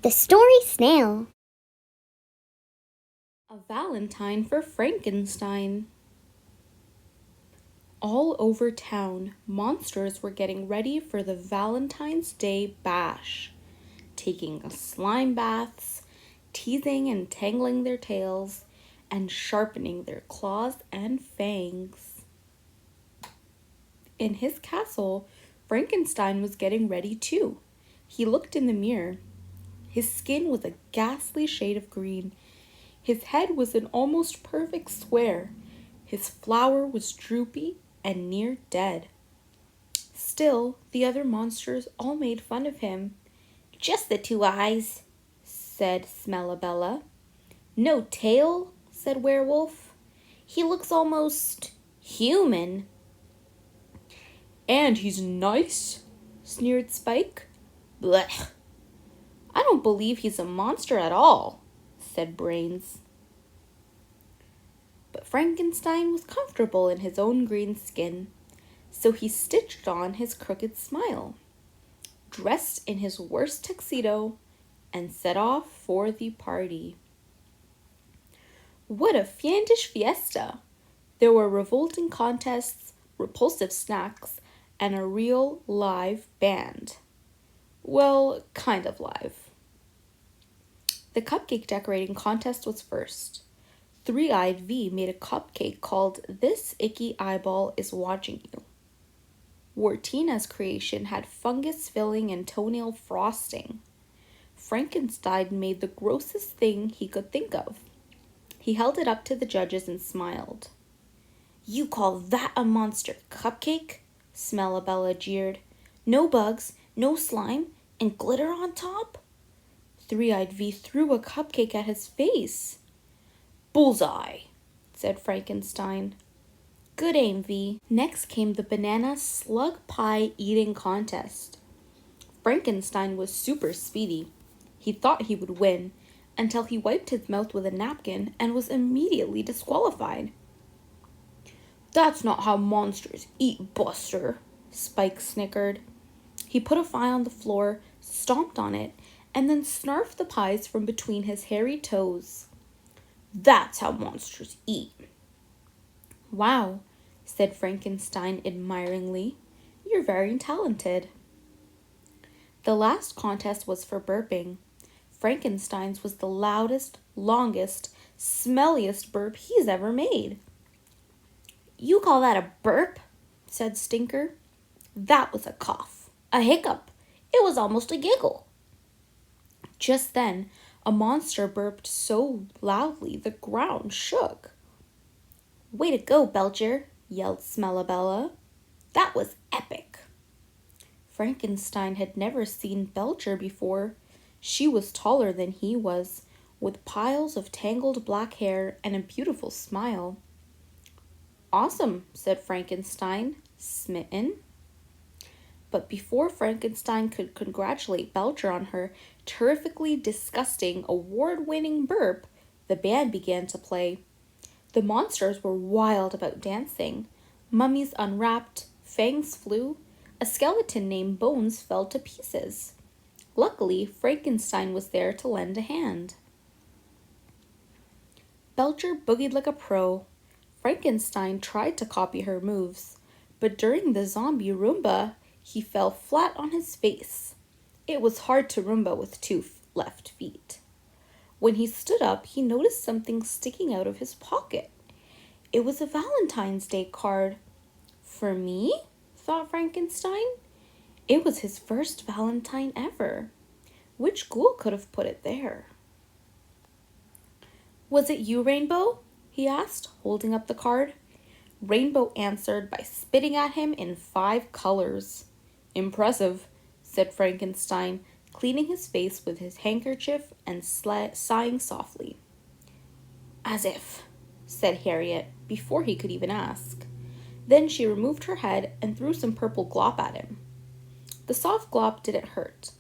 The Story Snail. A Valentine for Frankenstein. All over town, monsters were getting ready for the Valentine's Day bash, taking slime baths, teasing and tangling their tails, and sharpening their claws and fangs. In his castle, Frankenstein was getting ready too. He looked in the mirror. His skin was a ghastly shade of green. His head was an almost perfect square. His flower was droopy and near dead. Still, the other monsters all made fun of him. "Just the two eyes," said Smellabella. "No tail," said Werewolf. "He looks almost human." "And he's nice," sneered Spike. "Blech. I don't believe he's a monster at all," said Brains. But Frankenstein was comfortable in his own green skin, so he stitched on his crooked smile, dressed in his worst tuxedo, and set off for the party. What a fiendish fiesta! There were revolting contests, repulsive snacks, and a real live band. Well, kind of live. The cupcake decorating contest was first. Three-Eyed V made a cupcake called "This Icky Eyeball is Watching You." Wartina's creation had fungus filling and toenail frosting. Frankenstein made the grossest thing he could think of. He held it up to the judges and smiled. "You call that a monster cupcake?" Smellabella jeered. "No bugs, no slime, and glitter on top?" Three-Eyed V threw a cupcake at his face. "Bullseye," said Frankenstein. "Good aim, V." Next came the banana slug pie eating contest. Frankenstein was super speedy. He thought he would win until he wiped his mouth with a napkin and was immediately disqualified. "That's not how monsters eat, Buster," Spike snickered. He put a pie on the floor, stomped on it, and then snarfed the pies from between his hairy toes. "That's how monsters eat." "Wow," said Frankenstein admiringly. "You're very talented." The last contest was for burping. Frankenstein's was the loudest, longest, smelliest burp he's ever made. "You call that a burp?" said Stinker. "That was a cough, a hiccup. It was almost a giggle." Just then, a monster burped so loudly the ground shook. "Way to go, Belcher," yelled Smellabella. "That was epic." Frankenstein had never seen Belcher before. She was taller than he was, with piles of tangled black hair and a beautiful smile. "Awesome," said Frankenstein, smitten. But before Frankenstein could congratulate Belcher on her terrifically disgusting, award-winning burp, the band began to play. The monsters were wild about dancing. Mummies unwrapped, fangs flew, a skeleton named Bones fell to pieces. Luckily, Frankenstein was there to lend a hand. Belcher boogied like a pro. Frankenstein tried to copy her moves, but during the zombie Roomba, he fell flat on his face. It was hard to Roomba with two left feet. When he stood up, he noticed something sticking out of his pocket. It was a Valentine's Day card. "For me?" thought Frankenstein. It was his first Valentine ever. Which ghoul could have put it there? "Was it you, Rainbow?" he asked, holding up the card. Rainbow answered by spitting at him in 5 colors. "Impressive," said Frankenstein, cleaning his face with his handkerchief and sighing softly. "As if," said Harriet, before he could even ask. Then she removed her head and threw some purple glop at him. The soft glop didn't hurt,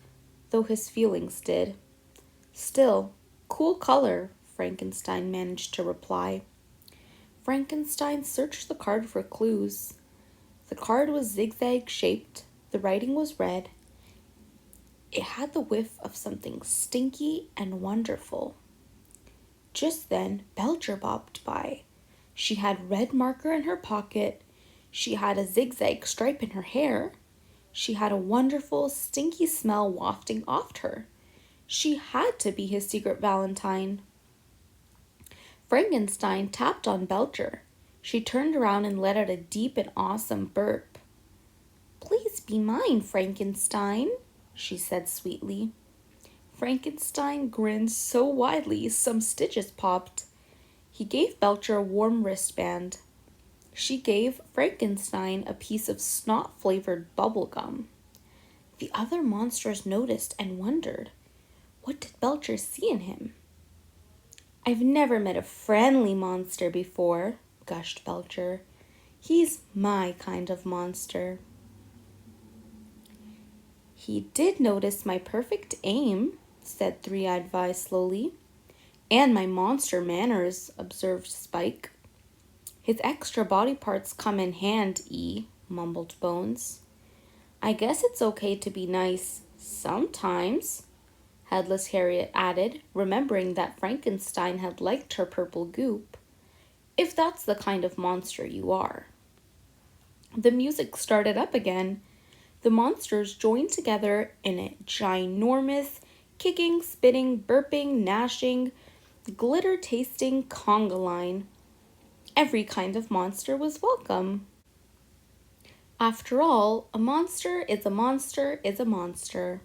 though his feelings did. "Still, cool color," Frankenstein managed to reply. Frankenstein searched the card for clues. The card was zigzag shaped, the writing was red, It had the whiff of something stinky and wonderful. Just then, Belcher bobbed by. She had red marker in her pocket. She had a zigzag stripe in her hair. She had a wonderful, stinky smell wafting off her. She had to be his secret Valentine. Frankenstein tapped on Belcher. She turned around and let out a deep and awesome burp. "Please be mine, Frankenstein," she said sweetly. Frankenstein grinned so widely some stitches popped. He gave Belcher a warm wristband. She gave Frankenstein a piece of snot-flavored bubble gum. The other monsters noticed and wondered. What did Belcher see in him? "I've never met a friendly monster before," gushed Belcher. "He's my kind of monster." "He did notice my perfect aim," said Three-Eyed Vi slowly. "And my monster manners," observed Spike. "His extra body parts come in handy," mumbled Bones. "I guess it's okay to be nice sometimes," Headless Harriet added, remembering that Frankenstein had liked her purple goop. "If that's the kind of monster you are." The music started up again. The monsters joined together in a ginormous, kicking, spitting, burping, gnashing, glitter-tasting conga line. Every kind of monster was welcome. After all, a monster is a monster is a monster.